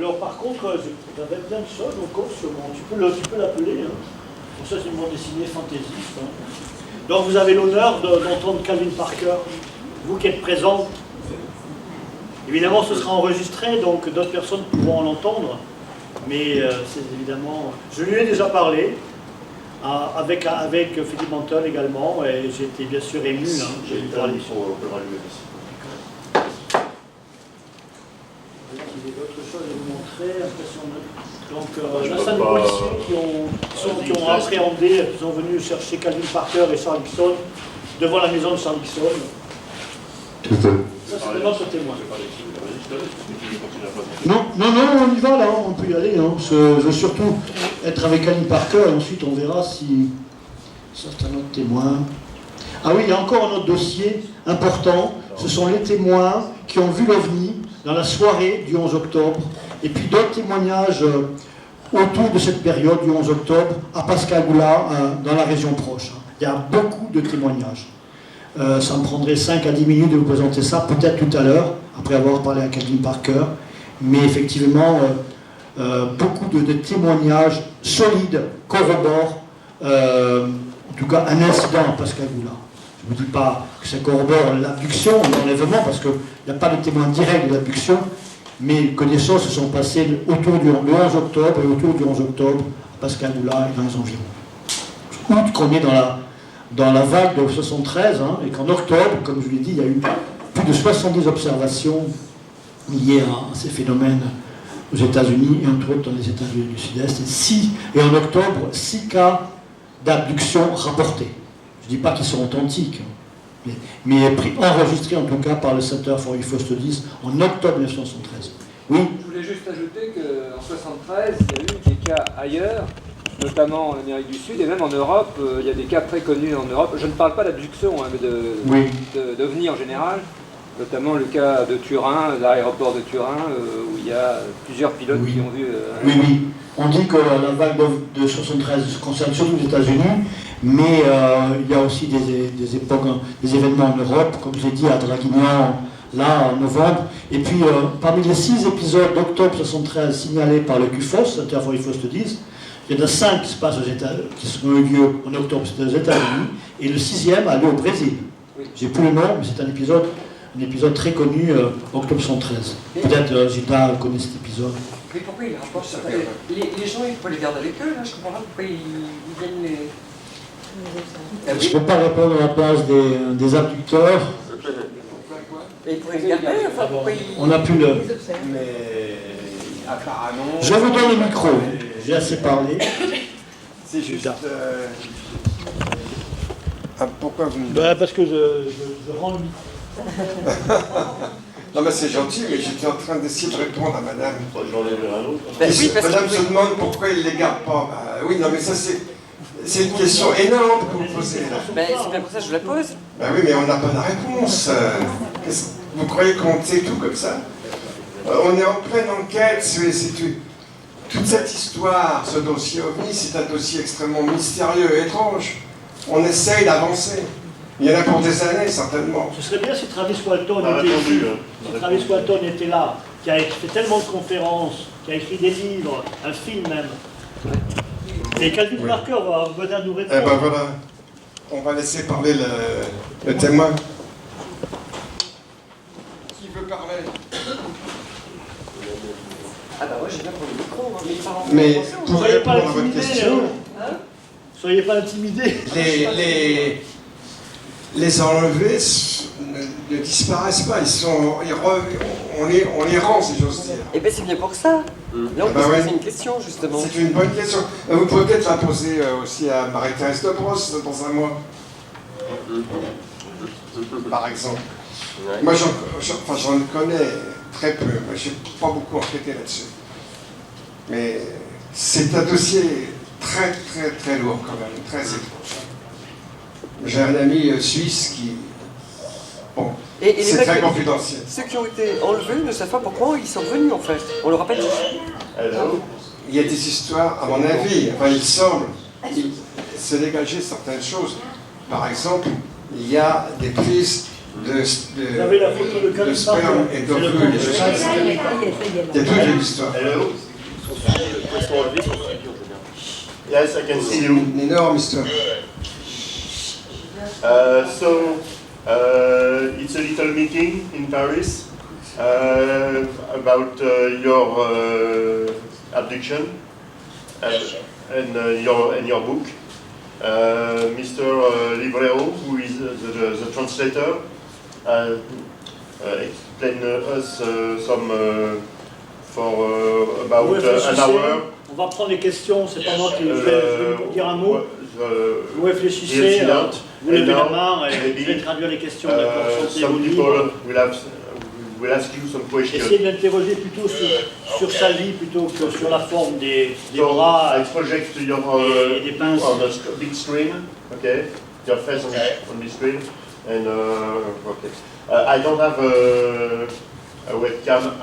Alors par contre, j'avais plein de choses encore sur mon... Tu peux l'appeler, hein. Pour ça, c'est une bande dessinée fantaisiste. Hein. Donc vous avez l'honneur d'entendre Calvin Parker, vous qui êtes présent. Évidemment, ce sera enregistré, donc d'autres personnes pourront l'entendre. Mais c'est évidemment... Je lui ai déjà parlé, avec Philippe Mantel également, et j'ai été bien sûr ému. Hein, j'ai une parlé sur le rallumer aussi. Il y a d'autres choses à vous montrer, impressionnant. Donc, l'ensemble des policiers qui ont appréhendé, qui sont venus chercher Calvin Parker et Charles Dixon devant la maison de Charles Dixon. Ça, c'est notre témoin. Non, on y va là, on peut y aller. Hein. Je veux surtout être avec Calvin Parker et ensuite on verra si certains autres témoins. Ah oui, il y a encore un autre dossier important. Ce sont les témoins qui ont vu l'OVNI dans la soirée du 11 octobre. Et puis d'autres témoignages autour de cette période du 11 octobre à Pascagoula, dans la région proche. Il y a beaucoup de témoignages. Ça me prendrait 5 à 10 minutes de vous présenter ça, peut-être tout à l'heure, après avoir parlé à Calvin Parker. Mais effectivement, beaucoup de témoignages solides corroborent, en tout cas, un incident à Pascagoula. Je ne vous dis pas que ça corrobore l'abduction, l'enlèvement, parce qu'il n'y a pas de témoin direct de l'abduction, mais que des choses se sont passées autour du 11 octobre et autour du 11 octobre à Pascagoula et dans les environs. Outre qu'on est dans la vague de 73, hein, et qu'en octobre, comme je vous l'ai dit, il y a eu plus de 70 observations liées à ces phénomènes aux États-Unis et entre autres dans les États du Sud-Est. Et en octobre, 6 cas d'abduction rapportés. Je ne dis pas qu'ils sont authentiques, mais enregistrés en tout cas par le Center for UFO Studies en octobre 1973. Oui. Je voulais juste ajouter qu'en 1973, il y a eu des cas ailleurs, notamment en Amérique du Sud et même en Europe. Il y a des cas très connus en Europe. Je ne parle pas d'abduction, hein, mais d'OVNI en général. Notamment le cas de Turin, l'aéroport de Turin, où il y a plusieurs pilotes qui ont vu... Oui. On dit que la vague de 73 concerne surtout les États-Unis, mais il y a aussi des époques, des événements en Europe, comme je l'ai dit, à Draguignan, là, en novembre. Et puis, parmi les 6 épisodes d'octobre 73 signalés par le CUFOS, Center for UFO Studies, il y en a 5 qui se passent qui sont eu lieu en octobre, c'était aux États-Unis, et le 6e a lieu au Brésil. J'ai plus le nom, mais c'est un épisode très connu, octobre 113. Peut-être Gilda connaît cet épisode. Mais pourquoi ils rapportent ça? Les gens, il faut les garder avec eux, là, je comprends pas pourquoi ils viennent les... Je ne peux pas répondre à la place des abducteurs. Mais ils pourraient les garder, enfin pourquoi ils... On a pu le... Mais apparemment... Je vous donne le micro, j'ai assez parlé. C'est juste... pourquoi vous me... Parce que je rends le micro. Non mais c'est gentil, mais j'étais en train d'essayer de répondre à madame. Oui, madame se demande pourquoi il ne les garde pas. Bah, oui, non mais ça c'est une question énorme que vous posez là. Ben, c'est bien pour ça que je la pose. Bah oui, mais on n'a pas la réponse. Vous croyez qu'on sait tout comme ça? On est en pleine enquête, toute cette histoire, ce dossier OVNI, c'est un dossier extrêmement mystérieux et étrange. On essaye d'avancer. Il y en a pour des années, certainement. Ce serait bien si Travis Walton était ici, si Travis Walton était là, qui a fait tellement de conférences, qui a écrit des livres, un film même. Et Calvin Parker va venir nous répondre. Eh ben voilà, on va laisser parler le témoin. Qui veut parler? Ah bah ouais, j'ai bien pour le micro, hein. Mais pour soyez pas répondre à votre intimidés, question... hein. Soyez pas intimidés. Les enlevés ne disparaissent pas, on les rend, si j'ose dire. Eh bien, c'est bien pour ça. Là, on peut se poser une question, justement. C'est une bonne question. Vous pouvez peut-être la poser aussi à Marie-Thérèse de Brosse dans un mois. Par exemple. Moi, j'en connais très peu. Je n'ai pas beaucoup enquêté là-dessus. Mais c'est un dossier très, très, très lourd quand même, très étrange. J'ai un ami suisse qui... Bon, c'est très confidentiel. Ceux qui ont été enlevés ne savent pas pourquoi ils sont revenus, en fait. On leur rappelle. Il y a des histoires, à mon avis, enfin il semble, se dégager certaines choses. Par exemple, il y a des prises Vous avez la photo de Calvin sperme Parker. et C'est le d'ovule. compte. Il y a toute l'histoire. Hello? Yes, I can see you. Une énorme histoire. It's a little meeting in Paris about your abduction and your book. Mr. Librero, who is the translator, explained us some for about an hour. On va prendre les questions, c'est pas moi qui vais dire un mot. Vous réfléchissez, vous levez la main et je vais traduire les questions. Some people will ask you some questions. Essayez de l'interroger plutôt sur sa vie plutôt que sur la forme des bras I project your et des pinces. on the big screen, okay? Your face on the screen, and okay. I don't have a webcam,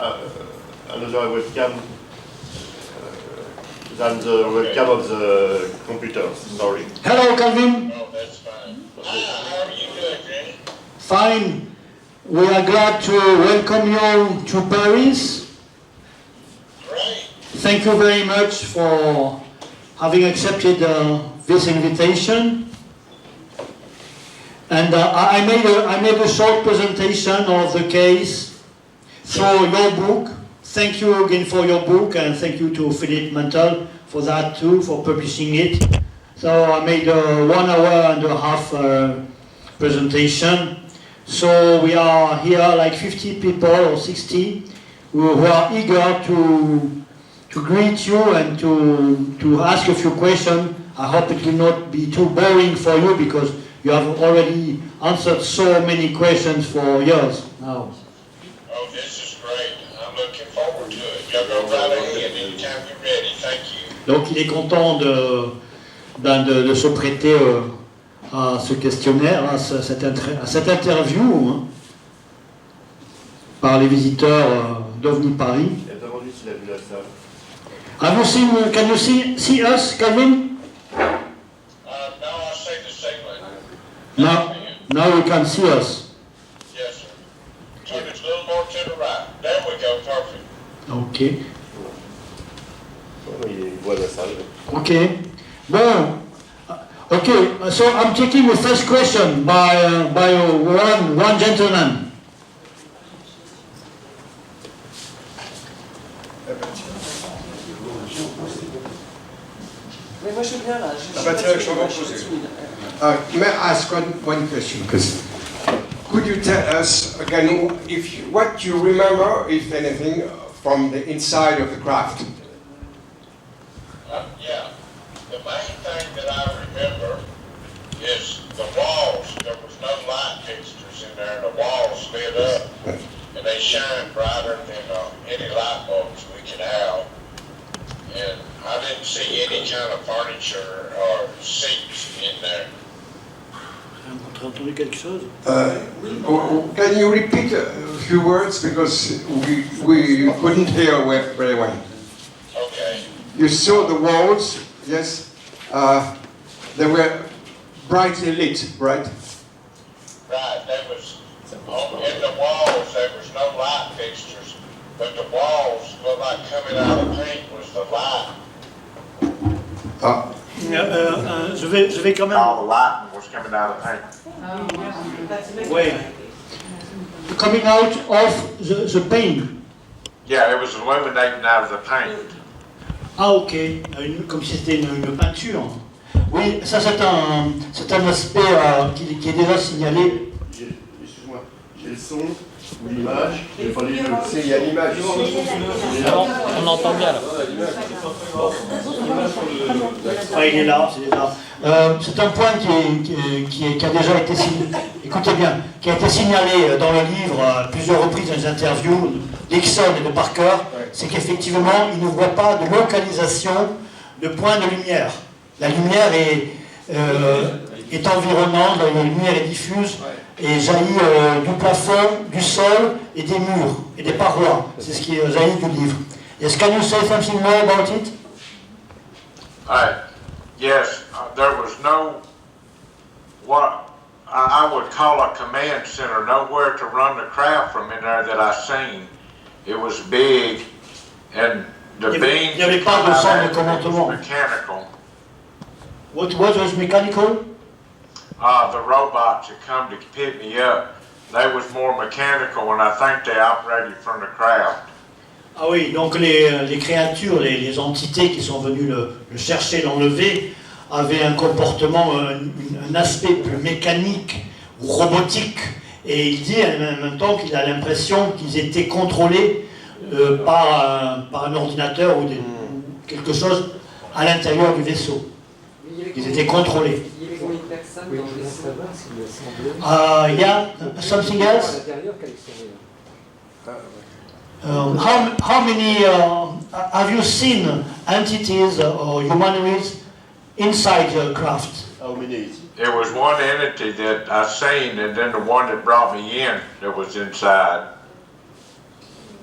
another webcam than the webcam of the computer. Sorry. Hello, Calvin. Oh, that's fine. How are you doing, Jenny? Fine. We are glad to welcome you to Paris. Great. Thank you very much for having accepted this invitation. And I made a short presentation of the case through your book. Thank you again for your book, and thank you to Philip Mantle for that too, for publishing it. So I made a 1 hour and a half presentation. So we are here like 50 people or 60 who are eager to greet you and to ask a few questions. I hope it will not be too boring for you because you have already answered so many questions for years now. Oh, this is great. I'm looking forward to it. Y'all go right ahead anytime you're ready. Thank you. Donc il est content de se prêter à ce questionnaire, à cette interview hein, par les visiteurs d'OVNI Paris. Il a demandé s'il a vu la salle. Can you see us, Calvin? No, I say the same thing. Now you can see us. Yes, sir. Turn it a little more to the right. There we go. Perfect. Ok. Il voit la salle. Ok. Bon. Okay, so I'm taking the first question by one gentleman. Mais moi je suis bien là. May I ask one question? Could you tell us again what you remember, if anything, from the inside of the craft? Yeah. The main thing that I remember is the walls. There was no light fixtures in there, and the walls lit up, and they shine brighter than any light bulbs we could have. And I didn't see any kind of furniture or seats in there. Vous avez entendu quelque chose? Can you repeat a few words because we couldn't hear very well. Okay. You saw the walls, yes? They were brightly lit, right? Right. There was in the walls. There was no light fixtures, but the walls looked like coming out of paint was the light. Je vais quand même. All the light was coming out of paint. Oui. Coming out of the paint. Yeah, it was illuminating out of the paint. Ah ok, comme si c'était une peinture. Oui, ça c'est un aspect qui est déjà signalé. Excuse-moi, j'ai le son ou l'image. Il y a l'image ici. On entend bien là. Ah, il est là, c'est là. C'est un point qui a déjà été signalé, écoutez bien, qui a été signalé dans le livre à plusieurs reprises dans les interviews d'Ixon et de Parker, c'est qu'effectivement, ils ne voient pas de localisation de point de lumière. La lumière est environnante, la lumière est diffuse et jaillit du plafond, du sol et des murs et des parois. C'est ce qui jaillit du livre. Yes, can you say something more about it? Yes, there was no what I would call a command center, nowhere to run the craft from in there that I seen. It was big, and the beams il y avait that pas come de out centre de of it commandement. was mechanical. What was mechanical? The robots that come to pick me up, they was more mechanical, and I think they operated from the craft. Ah oui, donc les créatures, les entités qui sont venues le chercher, l'enlever, avaient un comportement, un aspect plus mécanique ou robotique. Et il dit en même temps qu'il a l'impression qu'ils étaient contrôlés par un ordinateur ou quelque chose à l'intérieur du vaisseau. Ils étaient contrôlés. Il y avait combien de personnes dans le vaisseau? Yeah, something else? How many have you seen entities or humanoids inside the craft? How many? There was one entity that I seen, and then the one that brought me in that was inside.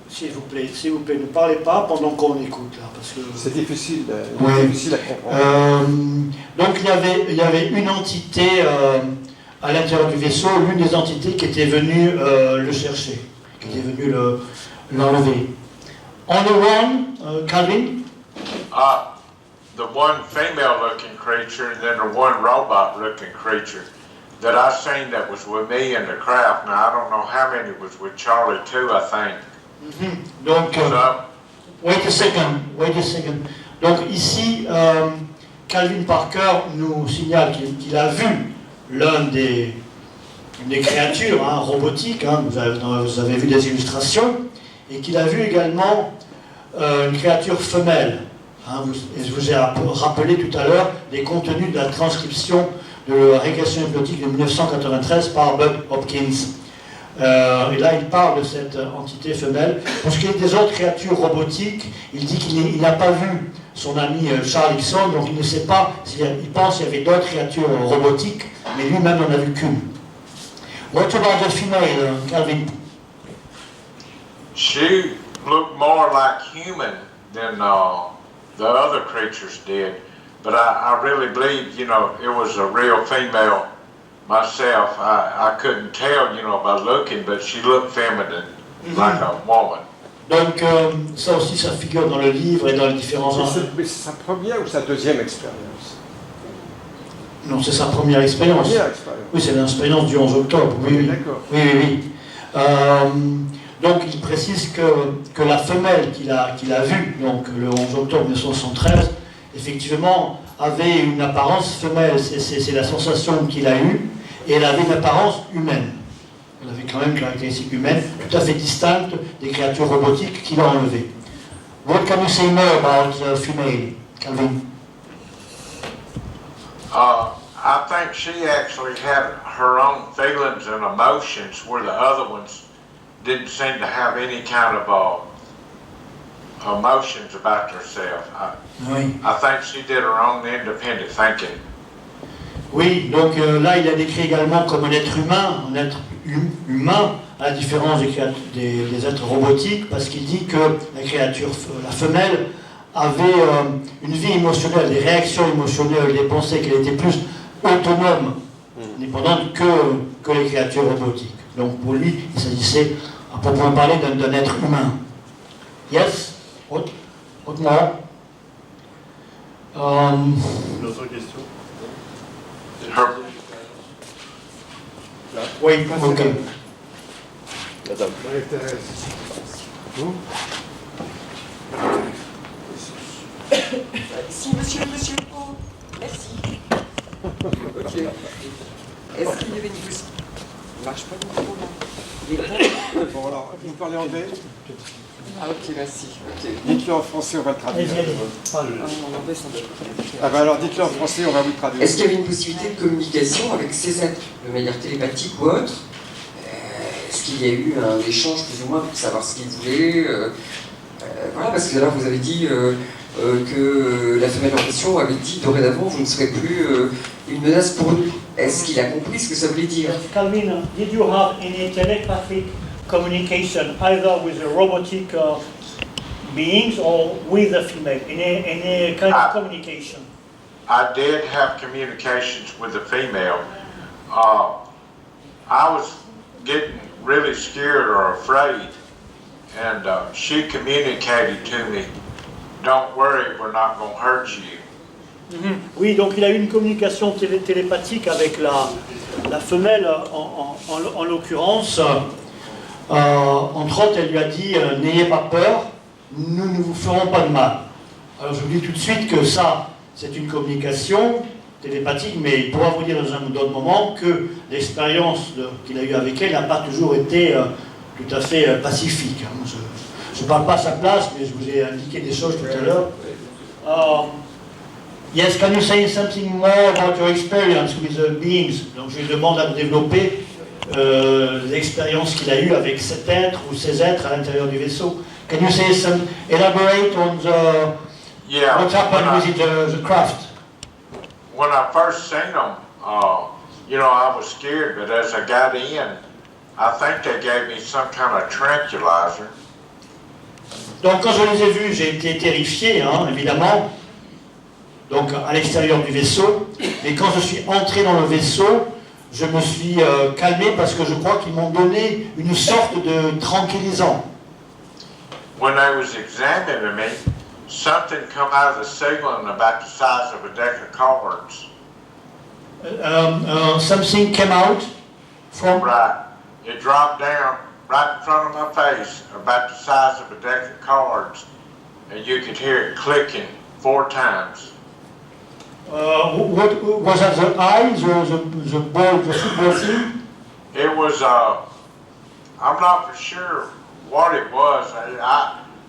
S'il vous plaît, ne parlez pas pendant qu'on écoute là, parce que C'est difficile, Ouais. difficile à comprendre. donc il y avait une entité à l'intérieur du vaisseau, l'une des entités qui était venue le chercher, qui était venue l'enlever. Only one, Calvin? The one female-looking creature, and then the one robot-looking creature that I seen that was with me in the craft. Now I don't know how many was with Charlie too, I think. Donc, So, wait a second. Donc ici, Calvin Parker nous signale qu'il a vu l'une des créatures robotiques, vous avez vu des illustrations, et qu'il a vu également une créature femelle. Je vous ai rappelé tout à l'heure les contenus de la transcription de la régression hypnotique de 1993 par Bob Hopkins. Et là, il parle de cette entité femelle. Pour ce qui est des autres créatures robotiques, il dit qu'il n'a pas vu son ami Charles Hickson, donc il ne sait pas, il pense qu'il y avait d'autres créatures robotiques, mais lui-même n'en a vu qu'une. What about the female, Calvin? she looked more like human than the other creatures did. But I really believe, it was a real female myself. I couldn't tell, by looking, but she looked feminine, like a woman. Donc ça aussi, ça figure dans le livre et dans les différents... Mais c'est sa première ou sa deuxième expérience? Non, c'est sa première expérience. Première expérience. Oui, c'est l'expérience du 11 octobre. Oui. D'accord. Oui. Donc il précise que la femelle qu'il a vue, donc le 11 octobre 1973, effectivement avait une apparence femelle. C'est la sensation qu'il a eue, et elle avait une apparence humaine. Elle avait quand même une caractéristique humaine, tout à fait distincte des créatures robotiques qu'il a enlevées. What can you say more about the female, Calvin? I think she actually had her own feelings and emotions where the other ones didn't seem to have any kind of emotions about herself. Oui. I think she did her own independent thinking. Oui, donc là il a décrit également comme un être humain, humain à la différence des êtres robotiques, parce qu'il dit que la femelle avait une vie émotionnelle, des réactions émotionnelles, des pensées, qu'elle était plus autonome, indépendante que les créatures robotiques. Donc pour lui, il s'agissait, à proprement parler, d'un être humain. Yes? Autre more? Une autre question? Oui, ok. Madame. Si, monsieur. Oh, merci. Ok. Est-ce qu'il y avait une question? Il marche pas du tout, là. Il est bon. Bon, alors, vous parlez anglais? Ah, ok, merci. Ok. Dites-le en français, on va le traduire. Ah, mon anglais, c'est un peu compliqué. Ah bah alors, dites-le en français, on va vous le traduire. Est-ce qu'il y avait une possibilité de communication avec ces êtres, de manière télépathique ou autre? Est-ce qu'il y a eu un échange plus ou moins pour savoir ce qu'ils voulaient? Voilà, parce que là, vous avez dit que la femelle en question avait dit dorénavant, vous ne serez plus une menace pour nous. Est-ce qu'il a compris ce que ça voulait dire? Calvin, did you have any telepathic communication either with the robotic beings or with the female? Any kind of communication? I did have communications with the female. I was getting really scared or afraid, and she communicated to me, "Don't worry, we're not going to hurt you." Oui, donc il a eu une communication télépathique avec la femelle en l'occurrence. Entre autres, elle lui a dit n'ayez pas peur, nous ne vous ferons pas de mal. Alors je vous dis tout de suite que ça, c'est une communication télépathique, mais il pourra vous dire dans un ou d'autres moment que l'expérience qu'il a eue avec elle n'a pas toujours été tout à fait pacifique. Je ne parle pas à sa place, mais je vous ai indiqué des choses tout à l'heure. Yes, can you say something more about your experience with the beings? Donc je lui demande à développer l'expérience qu'il a eue avec cet être ou ces êtres à l'intérieur du vaisseau. Can you say elaborate on what happened with the craft? When I first seen them, you know, I was scared, but as I got in, I think they gave me some kind of tranquilizer. Donc quand je les ai vus, j'ai été terrifié, hein, évidemment, donc à l'extérieur du vaisseau. Et quand je suis entré dans le vaisseau, je me suis calmé parce que je crois qu'ils m'ont donné une sorte de tranquillisant. When I was examining me, something come out of the ceiling about the size of a deck of cards. Something came out from... Right. It dropped down right in front of my face, about the size of a deck of cards, and you could hear it clicking 4 times. What was that, the eyes or the ball, the football thing? It was, I'm not for sure what it was.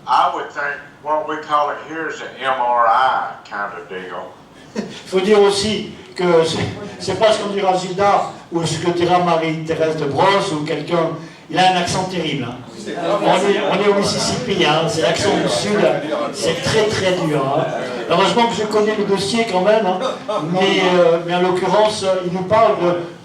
I would think what we call it here is an MRI kind of deal. Il faut dire aussi que c'est pas ce qu'on dira Gilda ou ce que dira Marie-Thérèse de Brosse ou quelqu'un. Il a un accent terrible. Hein. On est au Mississippi, hein. C'est l'accent du Sud, c'est très très dur. Hein. Heureusement que je connais le dossier quand même, hein. Mais en l'occurrence, il nous parle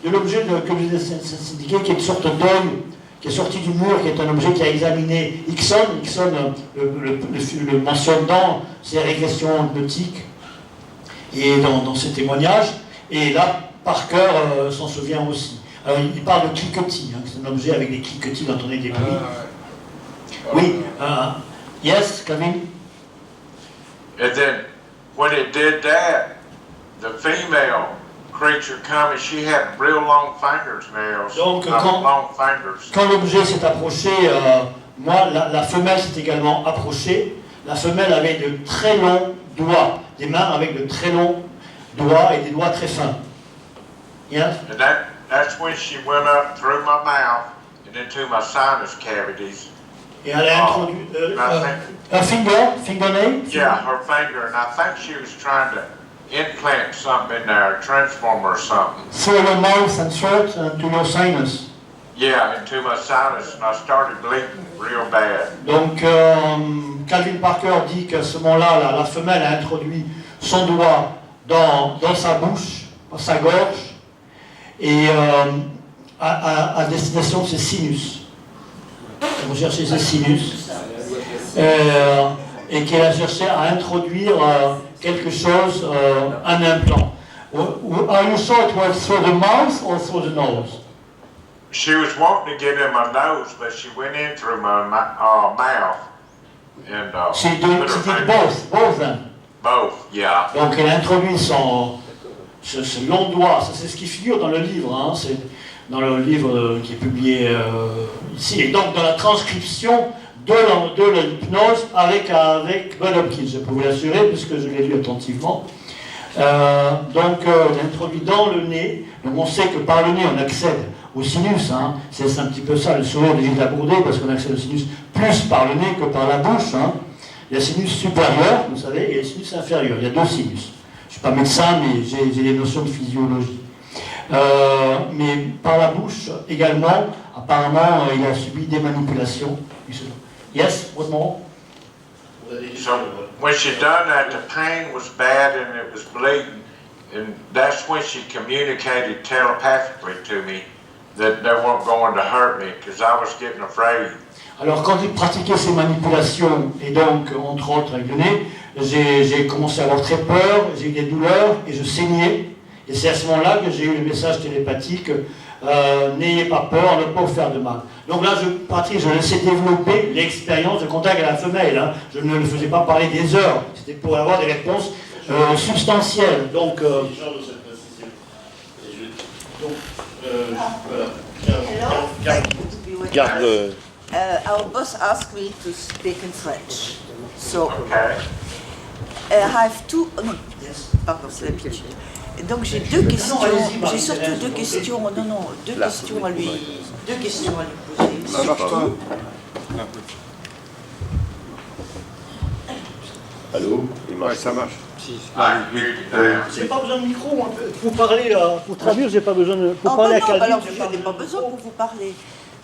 de l'objet que je vous ai indiqué, qui est une sorte d'œil, qui est sorti du mur, qui est un objet qui a examiné Hickson. Hickson le mentionne dans ses régressions hypnotiques et dans ses témoignages. Et là, Parker s'en souvient aussi. Alors, il parle de cliquetis, hein, c'est un objet avec des cliquetis quand on est des bruits. Oui, yes, Kevin? And then, when it did that, the female creature come and she had real long fingers, nails. Donc, long fingers. Quand l'objet s'est approché, moi, la femelle s'est également approchée. La femelle avait de très longs doigts, des mains avec de très longs doigts et des doigts très fins. Yes? And that's when she went up through my mouth and into my sinus cavities. Et elle a introduit un fingernail? Yeah, her finger, and I think she was trying to implant something in there, a transformer or something. Through your mouth and throat and to your sinus. Yeah, into my sinus, and I started bleeding real bad. Donc, Calvin Parker dit qu'à ce moment-là, la femelle a introduit son doigt dans sa bouche, dans sa gorge, et à destination de ses sinus. Vous cherchez ses sinus. Et qu'elle a cherché à introduire quelque chose, un implant. Are you sure it was through the mouth or through the nose? She was wanting to get in my nose, but she went in through my mouth. And she did both then? Both, yeah. Donc elle a introduit ce long doigt, ça c'est ce qui figure dans le livre, hein, c'est dans le livre qui est publié ici, et donc dans la transcription de l'hypnose avec Bud Hopkins, je peux vous l'assurer, puisque je l'ai lu attentivement. Donc elle a introduit dans le nez, donc on sait que par le nez on accède au sinus, hein, c'est un petit peu ça le sourire de Gilda Bourdet, parce qu'on accède au sinus plus par le nez que par la bouche. Hein. Il y a le sinus supérieur, vous savez, et le sinus inférieur, il y a 2 sinus. Je ne suis pas médecin, mais j'ai des notions de physiologie. Mais par la bouche également, apparemment, il a subi des manipulations. Yes, what more? So when she done that, the pain was bad and it was bleeding, and that's when she communicated telepathically to me that they weren't going to hurt me because I was getting afraid. Alors quand il pratiquait ces manipulations, et donc entre autres avec le nez, j'ai commencé à avoir très peur, j'ai eu des douleurs et je saignais. Et c'est à ce moment-là que j'ai eu le message télépathique, n'ayez pas peur, ne pas vous faire de mal. Donc là, Patrick, je laissais développer l'expérience de contact à la femelle. Hein. Je ne le faisais pas parler des heures, c'était pour avoir des réponses substantielles. Donc, voilà. Garde. Our boss asked me to speak in French. So, Okay. I have two. Non, pardon, c'est l'habitude. Donc j'ai deux questions. J'ai surtout deux questions. Non, deux questions à lui. Deux questions à lui poser. Ça marche pas. Allô? Ouais, ça marche. J'ai pas besoin de micro, hein. Pour parler, pour traduire, j'ai pas besoin de. Pour parler à Calvin, alors je n'ai pas besoin pour vous parler.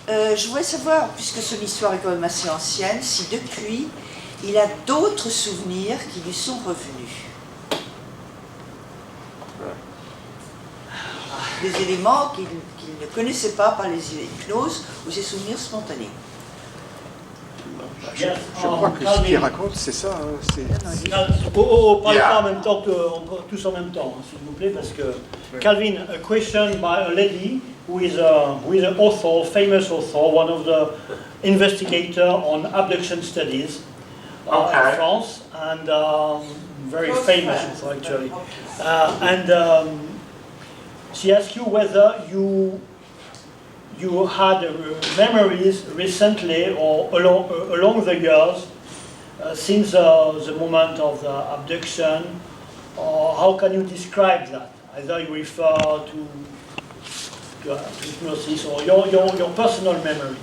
Je voudrais savoir, puisque son histoire est quand même assez ancienne, si depuis il a d'autres souvenirs qui lui sont revenus. Des éléments qu'il ne connaissait pas par les hypnoses ou ses souvenirs spontanés. Je crois que ce qu'il raconte, c'est ça. Hein, parlez pas en même temps que tous en même temps, hein, s'il vous plaît, parce que Calvin, a question by a lady who is an author, famous author, one of the investigators on abduction studies in France, and very famous author actually. She asked you whether you had memories recently or along the years since the moment of the abduction, or how can you describe that? Either you refer to hypnosis or your personal memories.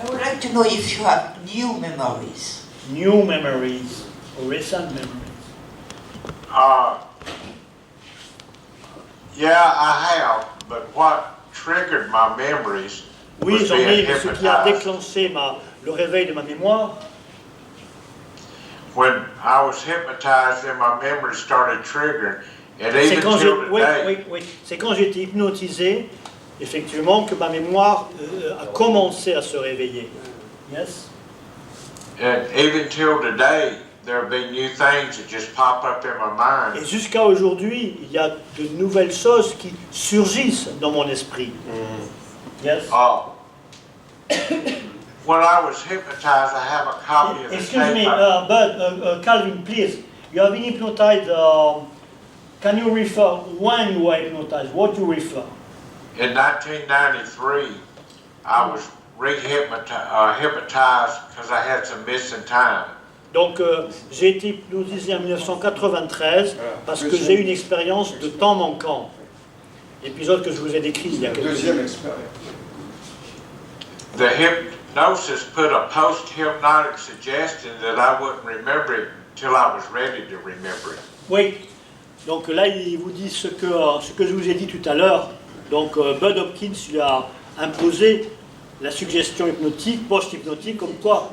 I would like to know if you have new memories. New memories or recent memories. Yeah, I have, but what triggered my memories Oui, was j'en ai, being mais ce qui a hypnotized. déclenché le réveil de ma mémoire, When I was hypnotized and my memories started triggering, and c'est even quand till today, c'est quand j'ai été hypnotisé, effectivement, que ma mémoire a commencé à se réveiller. Yes. and even till today, there have been new things that just pop up in my Et mind. jusqu'à aujourd'hui, il y a de nouvelles choses qui surgissent dans mon esprit. Yes. When I was hypnotized, I have a copy of the Excuse me, tape. but Calvin, please. You have been hypnotized. Can you refer when you were hypnotized? What you refer? In 1993, I was hypnotized because I had some missing time. Donc, j'ai été hypnotisé en 1993 parce que j'ai eu une expérience de temps manquant. L'épisode que je vous ai décrit il y a quelques deuxième jours. expérience. The hypnosis put a post-hypnotic suggestion that I wouldn't remember it till I was ready to remember it. Oui. Donc là, il vous dit ce que je vous ai dit tout à l'heure. Donc, Bud Hopkins lui a imposé la suggestion hypnotique, post-hypnotique, comme quoi.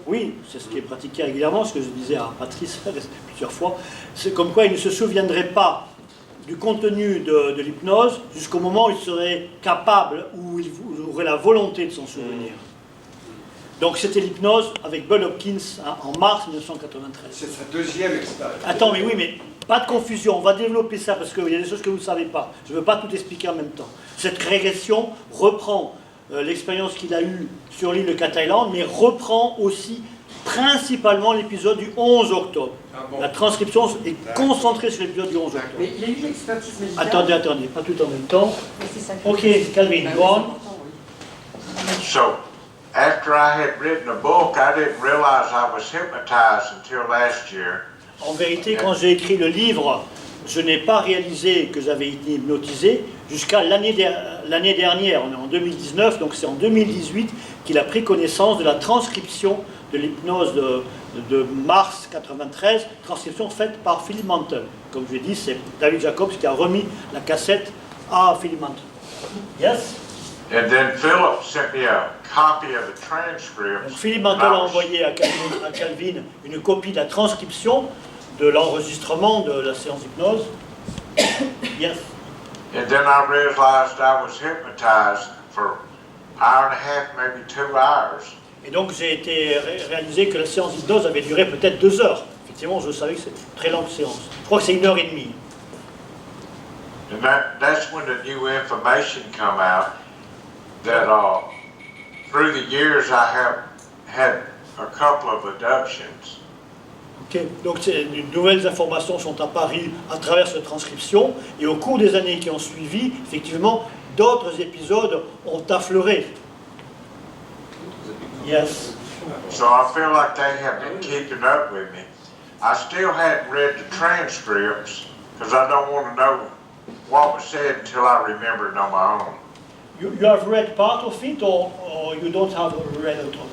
Oui, c'est ce qui est pratiqué régulièrement, ce que je disais à Patrice plusieurs fois. C'est comme quoi il ne se souviendrait pas du contenu de l'hypnose jusqu'au moment où il serait capable, où il aurait la volonté de s'en souvenir. Donc c'était l'hypnose avec Bud Hopkins en mars 1993. C'est sa deuxième expérience. Attends, mais oui, mais pas de confusion, on va développer ça parce qu'il y a des choses que vous ne savez pas. Je ne veux pas tout expliquer en même temps. Cette régression reprend l'expérience qu'il a eue sur l'île de Cat-Island, mais reprend aussi principalement l'épisode du 11 octobre. Ah bon. La transcription est concentrée sur l'épisode du 11 octobre. Mais il y a eu une expertise médicale. Attendez, pas tout en même temps. Mais c'est ça. Ok, Calvin, go on. So, after I had written a book, I didn't realize I was hypnotized until last year. En vérité, quand j'ai écrit le livre, je n'ai pas réalisé que j'avais été hypnotisé jusqu'à l'année dernière. On est en 2019, donc c'est en 2018 qu'il a pris connaissance de la transcription de l'hypnose de mars 93, transcription faite par Philip Mantle. Comme je l'ai dit, c'est David Jacobs qui a remis la cassette à Philip Mantle. Yes? And then Philip sent me a copy of the transcript. Donc Philip Mantle a envoyé à Calvin une copie de la transcription de l'enregistrement de la séance d'hypnose. Yes. And then I realized I was hypnotized for an hour and a half, maybe 2 hours. Et donc j'ai été réalisé que la séance d'hypnose avait duré peut-être 2 heures. Effectivement, je savais que c'est une très longue séance. Je crois que c'est 1h30. And that's when the new information come out that through the years I have had a couple of abductions. Ok, donc de nouvelles informations sont apparues à travers cette transcription et au cours des années qui ont suivi, effectivement, d'autres épisodes ont affleuré. Yes. So I feel like they have been keeping up with me. I still hadn't read the transcripts because I don't want to know what was said until I remember it on my own. You have read part of it or you don't have read it all?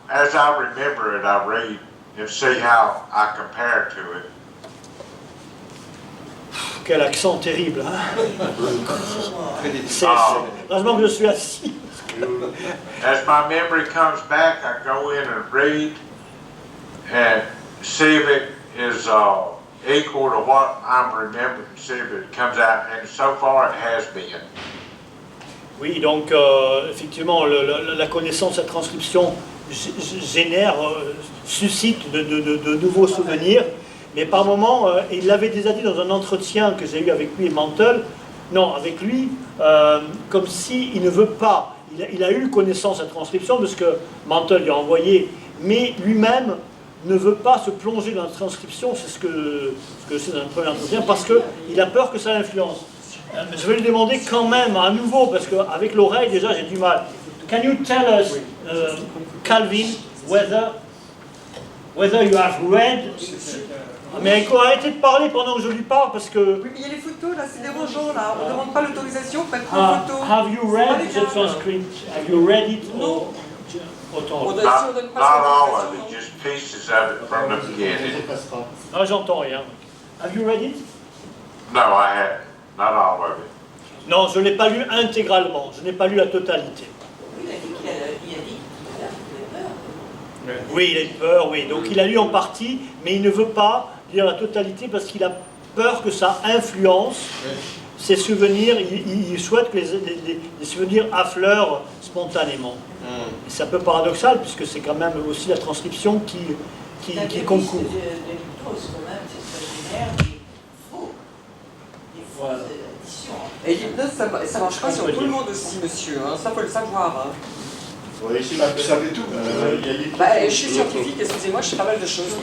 As I remember it, I read and see how I compare to it. Quel accent terrible, hein? Heureusement que je suis assis. As my memory comes back, I go in and read and see if it is equal to what I'm remembering, see if it comes out, and so far it has been. Oui, donc effectivement, la connaissance de cette transcription génère, suscite de nouveaux souvenirs, mais par moments, il l'avait déjà dit dans un entretien que j'ai eu avec lui et Mantle, non, avec lui, comme s'il ne veut pas, il a eu connaissance de cette transcription de ce que Mantle lui a envoyé, mais lui-même ne veut pas se plonger dans la transcription, c'est ce que c'est dans le premier entretien, parce qu'il a peur que ça l'influence. Je vais lui demander quand même à nouveau, parce qu'avec l'oreille déjà j'ai du mal. Can you tell us, Calvin, whether you have read... Mais arrêtez de parler pendant que je lui parle parce que... Oui, mais il y a les photos là, c'est dérangeant là, on ne demande pas l'autorisation pour être en photo. Have you read the transcript? Have you read it? Non. Not all of it, just pieces of it from the beginning. Ah, j'entends rien. Have you read it? No, I haven't. Not all of it. Non, je ne l'ai pas lu intégralement, je n'ai pas lu la totalité. Il a dit qu'il a dit peur. Oui, il a eu peur, oui. Donc il a lu en partie, mais il ne veut pas lire la totalité parce qu'il a peur que ça influence ses souvenirs. Il souhaite que les souvenirs affleurent spontanément. Et c'est un peu paradoxal puisque c'est quand même aussi la transcription qui concourt. Voilà. Et l'hypnose, ça marche pas sur tout le monde aussi, monsieur, hein. Ça faut le savoir. Hein. Oui, ici, vous savez tout. Je suis scientifique, excusez-moi, je sais pas mal de choses.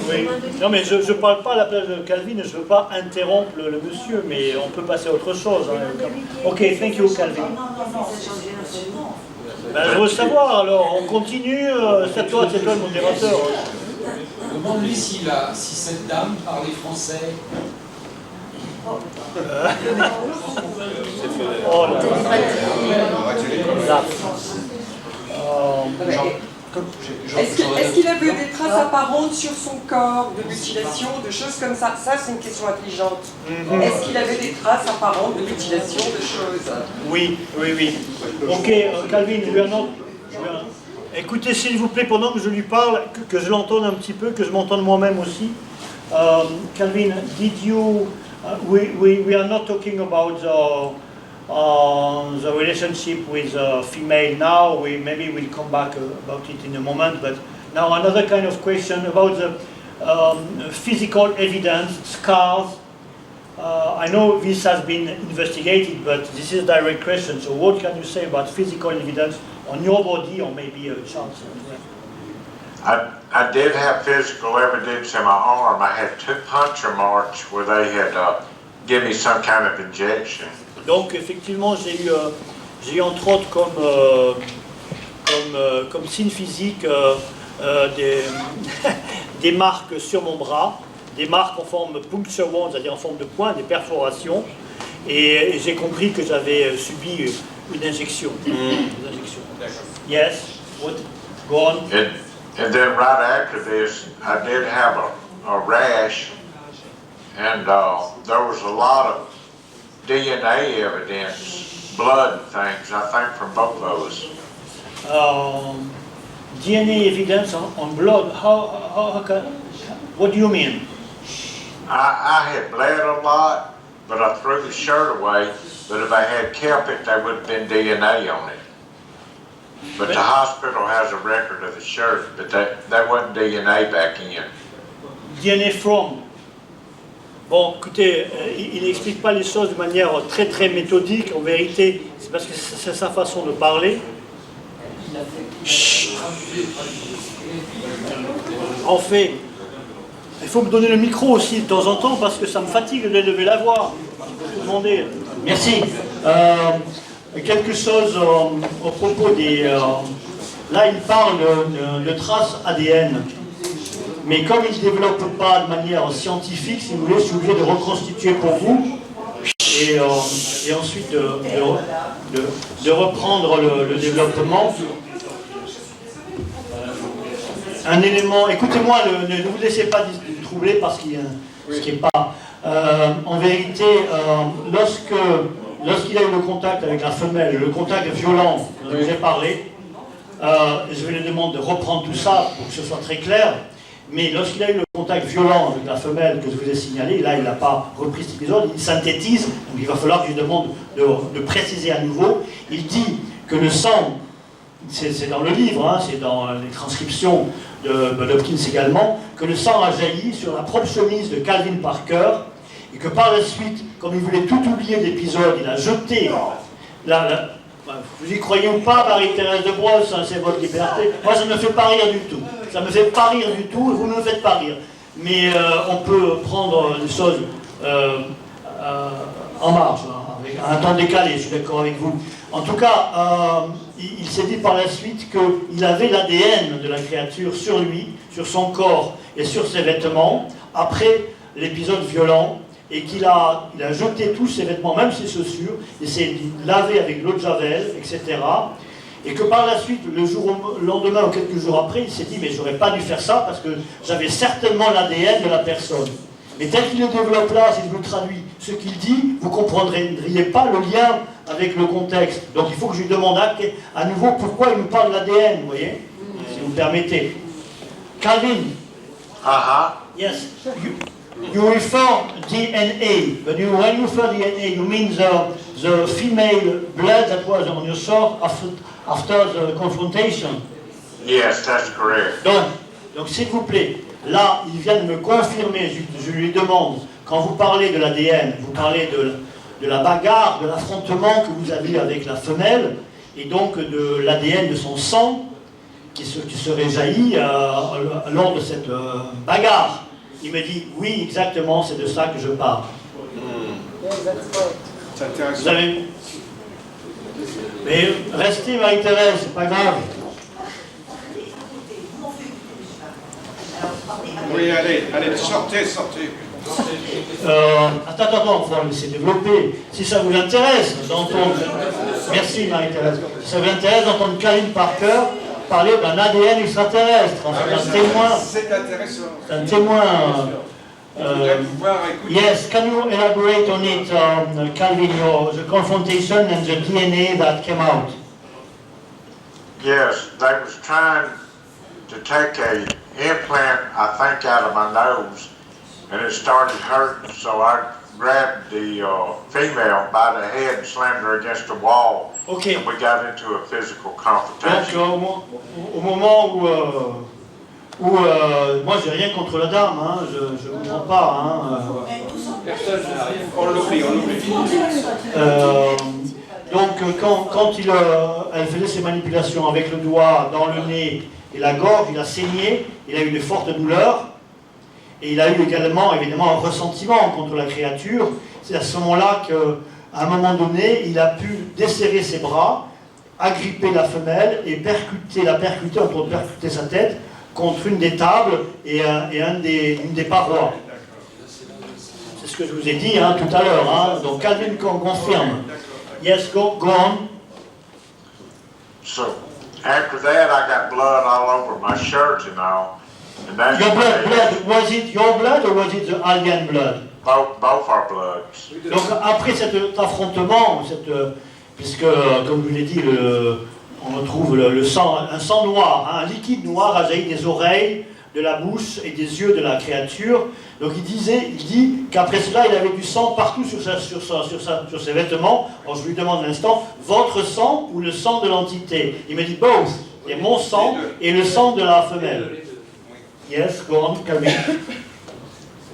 Oui. Non, mais je ne parle pas à la place de Calvin, je ne veux pas interrompre le monsieur, mais on peut passer à autre chose. Hein. Ok, thank you, Calvin. Ben, je veux savoir, alors, on continue, c'est toi le modérateur. Demande-lui si cette dame parlait français. Oh là là. Est-ce qu'il a vu des traces apparentes sur son corps de mutilation, de choses comme ça? Ça, c'est une question intelligente. Est-ce qu'il avait des traces apparentes de mutilation, de choses? Oui. Ok, Calvin, écoutez, s'il vous plaît, pendant que je lui parle, que je l'entende un petit peu, que je m'entende moi-même aussi. Calvin, did you... we are not talking about the relationship with a female now. Maybe we'll come back about it in a moment. But now another kind of question about the physical evidence, scars. I know this has been investigated, but this is a direct question. So what can you say about physical evidence on your body or maybe a child's? I did have physical evidence in my arm. I had 2 puncture marks where they had given me some kind of injection. Donc effectivement, j'ai eu entre autres comme signe physique des marques sur mon bras, des marques en forme puncture wound, c'est-à-dire en forme de point, des perforations, et j'ai compris que j'avais subi une injection. Yes. What? Go on. And then right after this, I did have a rash, and there was a lot of DNA evidence, blood things, I think, from both those. DNA evidence on blood, what do you mean? I had bled a lot, but I threw the shirt away, but if I had kept it, there would have been DNA on it. But the hospital has a record of the shirt, but that wasn't DNA back in. DNA from? Bon, écoutez, il n'explique pas les choses de manière très très méthodique. En vérité, c'est parce que c'est sa façon de parler. Chut. En fait, il faut me donner le micro aussi de temps en temps parce que ça me fatigue d'élever la voix. Je peux vous demander. Merci. Quelque chose au propos des... là, il parle de traces ADN. Mais comme il ne développe pas de manière scientifique, si vous voulez, je suis obligé de reconstituer pour vous et ensuite de reprendre le développement. Un élément, écoutez-moi, ne vous laissez pas troubler parce qu'il y a ce qui n'est pas... en vérité, lorsqu'il a eu le contact avec la femelle, le contact violent dont je vous ai parlé, je vais lui demander de reprendre tout ça pour que ce soit très clair. Mais lorsqu'il a eu le contact violent avec la femelle que je vous ai signalé, là il n'a pas repris cet épisode, il synthétise, donc il va falloir que je lui demande de préciser à nouveau. Il dit que le sang, c'est dans le livre, hein, c'est dans les transcriptions de Hopkins également, que le sang a jailli sur la propre chemise de Calvin Parker, et que par la suite, comme il voulait tout oublier de l'épisode, il a jeté vous y croyez ou pas, Marie-Thérèse de Brosse, hein, c'est votre liberté. Moi, ça ne me fait pas rire du tout. Ça ne me fait pas rire du tout, et vous ne me faites pas rire. Mais on peut prendre les choses en marche, hein, avec un temps décalé, je suis d'accord avec vous. En tout cas, il s'est dit par la suite qu'il avait l'ADN de la créature sur lui, sur son corps et sur ses vêtements, après l'épisode violent, et qu'il a jeté tous ses vêtements, même ses chaussures, et s'est lavé avec l'eau de Javel, etc. Et que par la suite, le lendemain ou quelques jours après, il s'est dit « mais j'aurais pas dû faire ça parce que j'avais certainement l'ADN de la personne ». Mais tel qu'il le développe là, si je vous traduis ce qu'il dit, vous ne comprendriez pas le lien avec le contexte. Donc il faut que je lui demande à nouveau pourquoi il nous parle de l'ADN, vous voyez, si vous me permettez. Calvin. Yes. You refer DNA, but when you refer DNA, you mean the female blood that was on your sword after the confrontation. Yes, that's correct. Donc s'il vous plaît, là, il vient de me confirmer, je lui demande, quand vous parlez de l'ADN, vous parlez de la bagarre, de l'affrontement que vous avez avec la femelle, et donc de l'ADN de son sang qui serait jailli lors de cette bagarre. Il me dit, oui, exactement, c'est de ça que je parle. C'est intéressant. Vous avez... Mais restez, Marie-Thérèse, c'est pas grave. Oui, allez, sortez. Attends, il faut laisser développer. Si ça vous intéresse d'entendre... Merci, Marie-Thérèse. Si ça vous intéresse d'entendre Calvin Parker parler d'un ADN extraterrestre. C'est un témoin. C'est intéressant. C'est un témoin. Yes, can you elaborate on it, Calvin, the confrontation and the DNA that came out? Yes, they was trying to take a implant, I think, out of my nose, and it started hurting, so I grabbed the female by the head and slammed her against the wall. Okay. And we got into a physical confrontation. Donc, au moment où moi j'ai rien contre la dame, hein, je ne comprends pas. Hein, On l'oublie. Donc quand elle faisait ses manipulations avec le doigt dans le nez et la gorge, il a saigné, il a eu de fortes douleurs, et il a eu également évidemment un ressentiment contre la créature. C'est à ce moment-là qu'à un moment donné, il a pu desserrer ses bras, agripper la femelle et percuter sa tête contre une des tables et une des parois. C'est ce que je vous ai dit hein, tout à l'heure. Hein. Donc Calvin confirme. Yes, go on. So, after that, I got blood all over my shirt and all. And that's Your blood, was it your blood or was it the alien blood? both our bloods. Donc après cet affrontement, puisque comme je vous l'ai dit, on retrouve un sang noir, hein, un liquide noir a jailli des oreilles, de la bouche et des yeux de la créature. Donc il dit qu'après cela, il avait du sang partout sur ses vêtements. Alors je lui demande un instant, votre sang ou le sang de l'entité? Il me dit both, et mon sang et le sang de la femelle. Yes, go on, Calvin.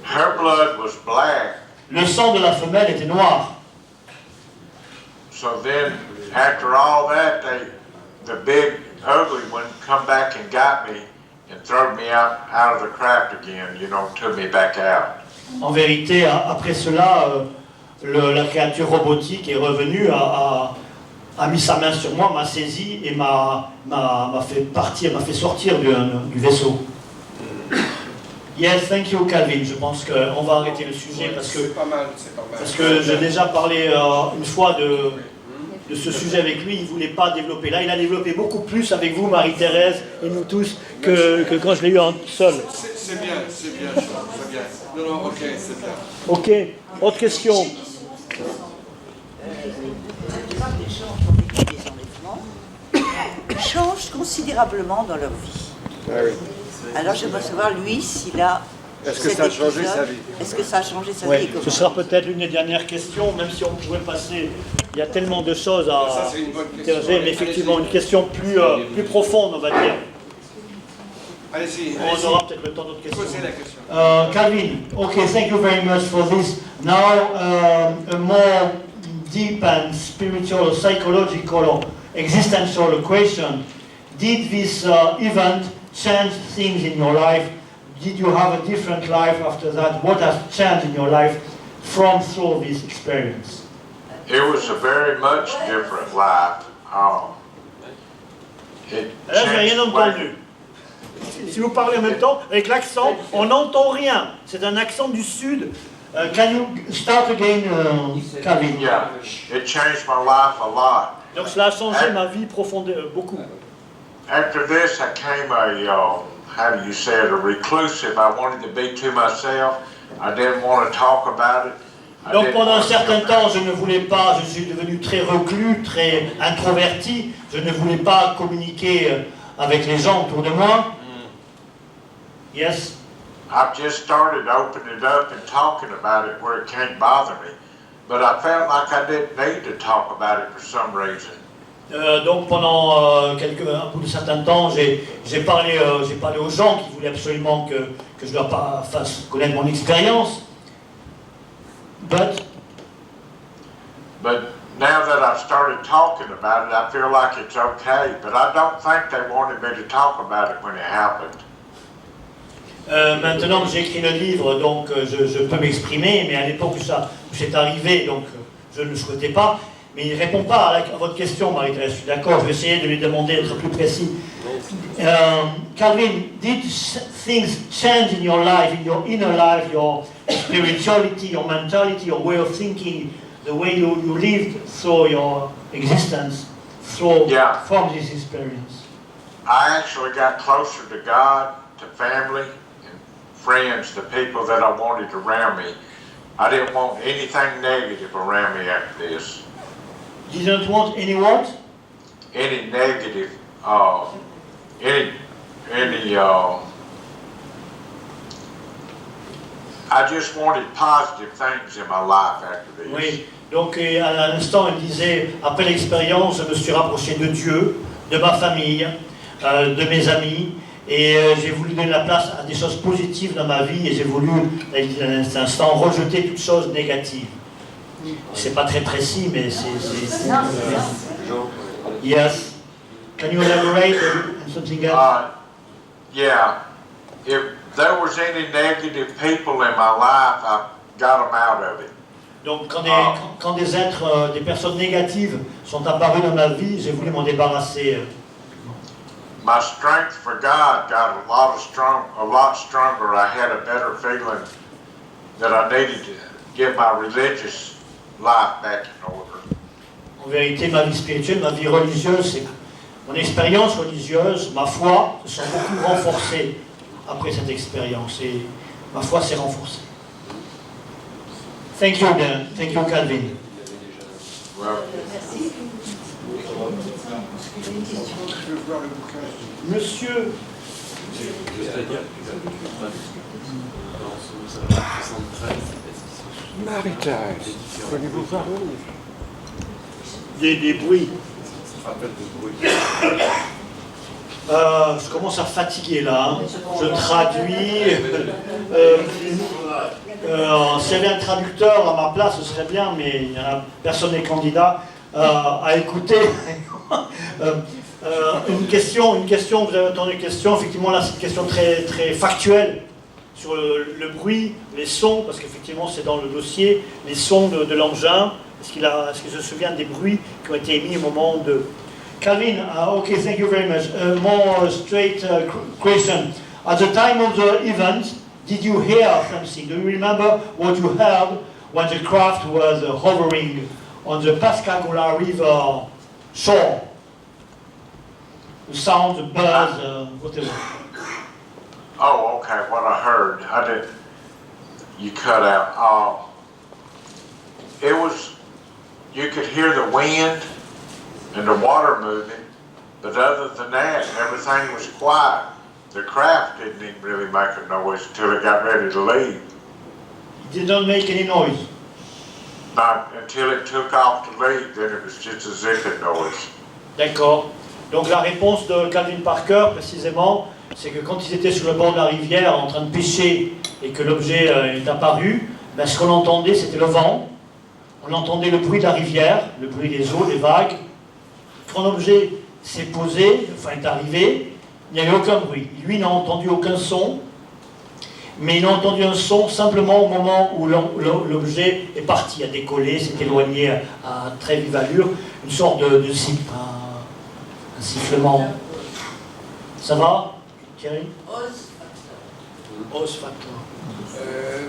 her blood was black. Le sang de la femelle était noir. So then, after all that, the big ugly one come back and got me and threw me out of the craft again, you know, took me back out. En vérité, après cela, la créature robotique est revenue, a mis sa main sur moi, m'a saisi et m'a fait sortir du vaisseau. Yes, thank you, Calvin. Je pense qu'on va arrêter le sujet parce que j'ai déjà parlé une fois de ce sujet avec lui. Il ne voulait pas développer. Là, il a développé beaucoup plus avec vous, Marie-Thérèse, et nous tous, que quand je l'ai eu seul. C'est bien, c'est bien. Non, ok, c'est bien. Ok, autre question. La plupart des gens qui ont vécu des enlèvements changent considérablement dans leur vie. Ah oui. Alors j'aimerais savoir, lui, s'il a... Est-ce que ça a changé sa vie? Est-ce que ça a changé sa Ouais, vie? ce sera peut-être l'une des dernières questions, même si on pourrait passer. Il y a tellement de choses à interroger, mais effectivement, une question plus profonde, on va dire. Allez-y. On aura peut-être le temps d'autres questions. Posez la question. Calvin, okay, thank you very much for this. Now, a more deep and spiritual, or psychological, or existential question. Did this event change things in your life? Did you have a different life after that? What has changed in your life through this experience? It was a very much different life. Là, j'ai rien entendu. Si vous parlez en même temps, avec l'accent, on n'entend rien. C'est un accent du sud. Can you start again, Calvin? Yeah, it changed my life a lot. Donc cela a changé ma vie profondément, beaucoup. After this, I came how do you say it, a reclusive. I wanted to be to myself. I didn't want to talk about it. Donc pendant un certain temps, je ne voulais pas, je suis devenu très reclus, très introverti. Je ne voulais pas communiquer avec les gens autour de moi. Yes. I've just started opening it up and talking about it where it can't bother me. But I felt like I didn't need to talk about it for some reason. Donc pendant un bout de certain temps, j'ai parlé aux gens qui voulaient absolument que je leur fasse connaître mon expérience. But now that I've started talking about it, I feel like it's okay. But I don't think they wanted me to talk about it when it happened. Maintenant que j'ai écrit le livre, donc je peux m'exprimer, mais à l'époque où c'est arrivé, donc je ne le souhaitais pas. Mais il ne répond pas à votre question, Marie-Thérèse. Je suis d'accord, je vais essayer de lui demander d'être plus précis. Calvin, did things change in your life, in your inner life, your spirituality, your mentality, your way of thinking, the way you lived through your existence from this experience? I actually got closer to God, to family, and friends, the people that I wanted around me. I didn't want anything negative around me after this. You don't want any what? Any negative, I just wanted positive things in my life after this. Oui, donc à l'instant, il disait, après l'expérience, je me suis rapproché de Dieu, de ma famille, de mes amis, et j'ai voulu donner la place à des choses positives dans ma vie, et j'ai voulu, à cet instant, rejeter toutes choses négatives. C'est pas très précis, mais c'est... Yes. Can you elaborate on something else? Yeah. If there was any negative people in my life, I got them out of it. Donc quand des êtres, des personnes négatives sont apparues dans ma vie, j'ai voulu m'en débarrasser. My strength for God got a lot stronger. I had a better feeling that I needed to get my religious life back in order. En vérité, ma vie spirituelle, ma vie religieuse, mon expérience religieuse, ma foi, se sont beaucoup renforcées après cette expérience. Et ma foi s'est renforcée. Thank you, Dan. Thank you, Calvin. Merci. Monsieur. Marie-Thérèse, prenez-vous voir le livre? Des bruits. Je commence à fatiguer là. Hein. Je traduis. S'il y avait un traducteur à ma place, ce serait bien, mais personne n'est candidat à écouter. Une question, vous avez entendu une question, effectivement là c'est une question très, très factuelle sur le bruit, les sons, parce qu'effectivement c'est dans le dossier, les sons de l'engin. Est-ce qu'il se souvient des bruits qui ont été émis au moment de... Calvin, okay, thank you very much. More straight question. At the time of the event, did you hear something? Do you remember what you heard when the craft was hovering on the Pascagoula River shore? The sound, the buzz, whatever. Oh, okay, what I heard, you cut out. It was, you could hear the wind and the water moving, but other than that, everything was quiet. The craft didn't even really make a noise until it got ready to leave. It did not make any noise. Not until it took off to leave, then it was just a zipping noise. D'accord. Donc la réponse de Calvin Parker, précisément, c'est que quand ils étaient sur le bord de la rivière en train de pêcher et que l'objet est apparu, ben, ce qu'on entendait c'était le vent, on entendait le bruit de la rivière, le bruit des eaux, des vagues. Quand l'objet s'est posé, enfin est arrivé, il n'y avait aucun bruit. Lui n'a entendu aucun son, mais il a entendu un son simplement au moment où l'objet est parti, a décollé, s'est éloigné à très vive allure, une sorte de siffle, un sifflement. Ça va, Thierry? Os factor.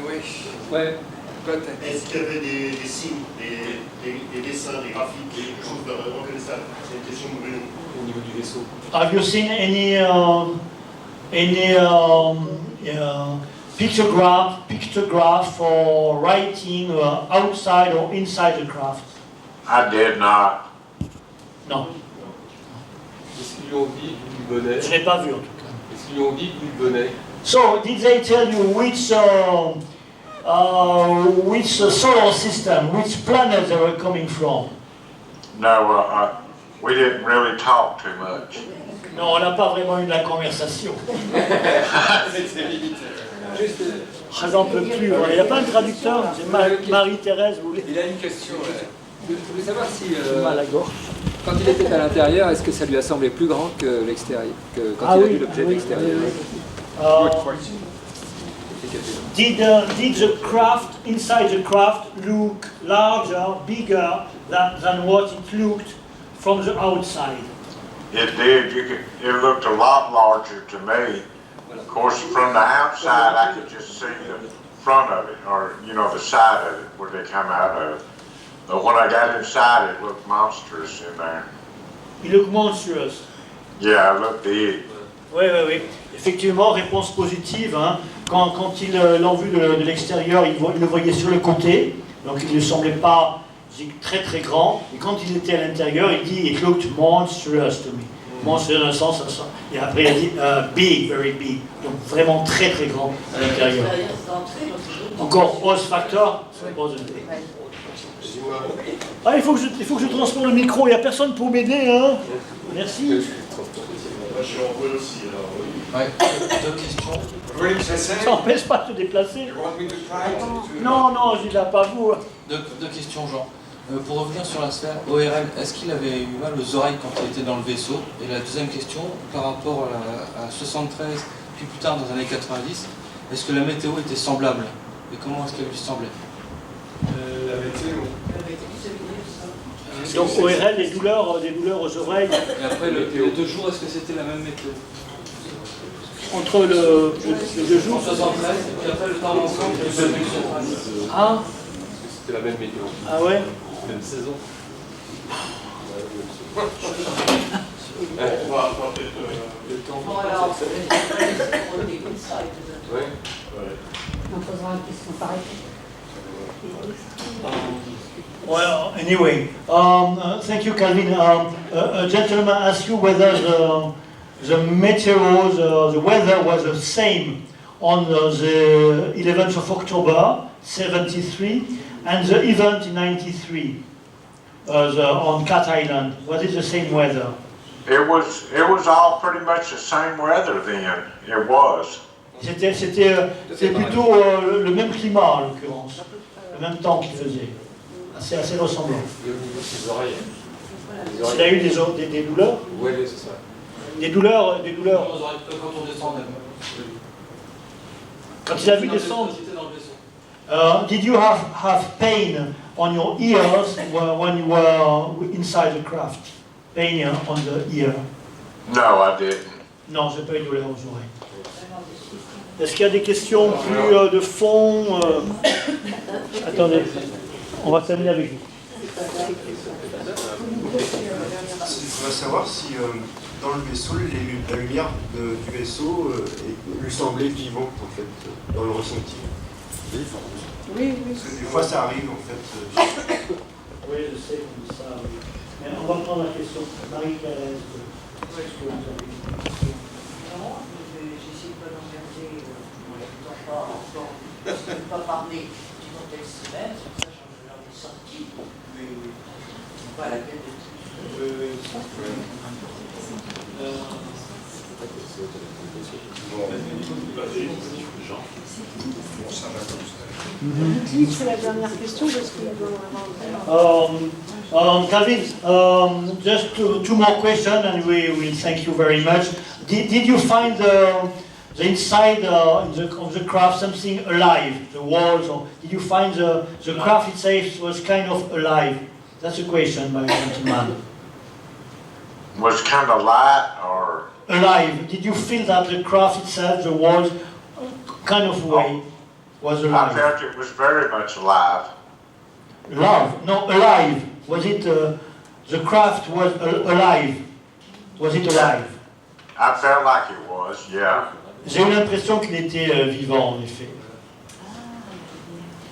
Oui. Ouais. Est-ce qu'il y avait des signes, des dessins, des graphiques, quelque chose de reconnaissable? C'est une question de Bruno. Au niveau du vaisseau. Have you seen any pictograph or writing outside or inside the craft? I did not. Non, Est-ce qu'ils lui ont dit d'où il venait? je n'ai pas vu en tout cas. Est-ce qu'ils lui ont dit d'où il venait? So, did they tell you which solar system, which planet they were coming from? No, we didn't really talk too much. Non, on n'a pas vraiment eu de la conversation. J'en peux plus. Il n'y a pas un traducteur. C'est Marie-Thérèse, vous voulez? Il a une question. Je voulais savoir si, Mal à la gorge. quand il était à l'intérieur, est-ce que ça lui a semblé plus grand que l'extérieur, que quand il a vu l'objet de l'extérieur? Did the craft, inside the craft, look larger, bigger than what it looked from the outside? It did. It looked a lot larger to me. Of course, from the outside, I could just see the front of it, or the side of it, where they come out of. But when I got inside, it looked monstrous in there. Il look monstrous. Yeah, it looked big. Oui. Effectivement, réponse positive. Hein. Quand ils l'ont vu de l'extérieur, ils le voyaient sur le côté, donc il ne semblait pas très très grand. Et quand il était à l'intérieur, il dit "It looked monstrous to me." Monstrous dans le sens, et après il a dit "big, very big", donc vraiment très très grand à l'intérieur. Encore os factor. Ah, il faut que je transporte le micro. Il n'y a personne pour m'aider, hein. Merci. Moi, je suis en vol aussi, alors. Ouais, deux questions. Vous voulez que j'essaie? Ça n'empêche pas de te déplacer. You want me to try to- Non, je ne l'ai pas vous. Deux questions, Jean. Pour revenir sur la sphère ORL, est-ce qu'il avait eu mal aux oreilles quand il était dans le vaisseau? Et la deuxième question, par rapport à 73, puis plus tard dans les années 90, est-ce que la météo était semblable? Et comment est-ce qu'elle lui semblait? La météo. Donc ORL, des douleurs aux oreilles. Et après, les 2 jours, est-ce que c'était la même météo? Entre le 2 jours. En 73, et puis après le temps ensemble, il y a eu 70. Ah, C'était la même météo, ah ouais. même saison. On va peut-être. Le temps. Ouais. En posant une question pareille. Well, anyway, thank you, Calvin. A gentleman asked you whether the meteors, the weather was the same on the 11th of October, 73, and the event in 93 on Cat Island. Was it the same weather? It was all pretty much the same weather then. It was. C'était plutôt le même climat, en l'occurrence. Le même temps qu'il faisait. Assez ressemblant. Et au niveau de ses oreilles. Il a eu des douleurs? Oui, c'est ça. Des douleurs. Quand on descend, Quand il a vu descendre. Did you have pain on your ears when you were inside the craft? Pain on the ear? No, I didn't. Non, j'ai pas eu de douleur aux oreilles. Est-ce qu'il y a des questions plus de fond? Attendez, on va terminer avec vous. Je voudrais savoir si dans le vaisseau, la lumière du vaisseau lui semblait vivante en fait, dans le ressenti. Oui. Parce que des fois ça arrive en fait. Oui, je sais, on dit ça. Oui. Mais on va prendre la question. Marie-Thérèse, qu'est-ce que vous avez? Non, j'essaie pas d'emmerder, je ne peux pas parler du contexte même, c'est pour ça que j'en ai sorti. Oui. Pas la peine de... C'est la dernière question parce qu'il doit Calvin, just two more questions and we will thank you very much. Did you find the inside of the craft something alive, the walls, or did you find the craft itself was kind of alive? That's a question by a gentleman. Was kind of light or? Alive. Did you feel that the craft itself, the walls, kind of way, was alive? I felt it was very much alive. Love? No, alive. Was it, the craft was alive? Was it alive? I felt like it was, yeah. J'ai eu l'impression qu'il était vivant, en effet.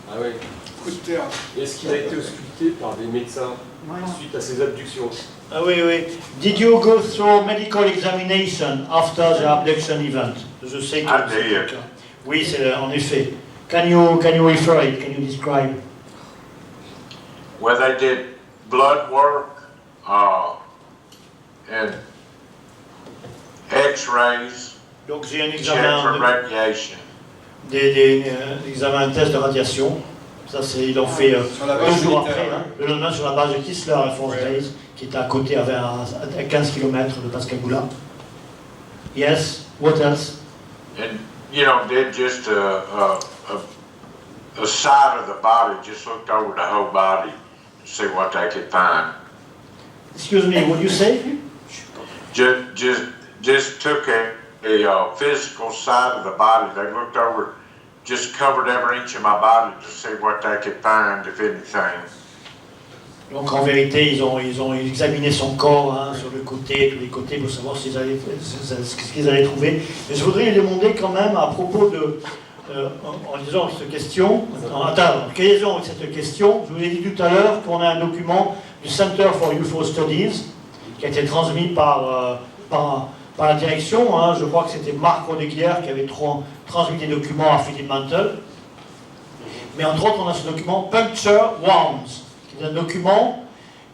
Ah oui. Coup de terre. Est-ce qu'il a été ausculté par des médecins suite à ses abductions? Ah oui, oui. Did you go through medical examination after the abduction event? Je sais que c'est le cas. Oui, c'est en effet. Can you refer it? Can you describe? Where they did blood work and X-rays. Donc j'ai un check examen for radiation. un test de radiation. Ça, c'est, ils l'ont fait 2 jours après, le lendemain sur la base de Kistler Air Force Base, qui était à côté, à 15 km de Pascagoula. Yes, what else? And, you know, did just a side of the body, just looked over the whole body to see what they could find. Excuse me, what you say? Just took a physical side of the body. They looked over, just covered every inch of my body to see what they could find, if anything. Donc en vérité, ils ont examiné son corps hein, sur le côté, tous les côtés, pour savoir ce qu'ils allaient trouver. Mais je voudrais lui demander quand même à propos de, en liaison avec cette question, cette question, je vous ai dit tout à l'heure qu'on a un document du Center for UFO Studies qui a été transmis par la direction. Hein, je crois que c'était Marc Rodeguière qui avait transmis des documents à Philip Mantle. Mais entre autres, on a ce document Puncture Wounds, qui est un document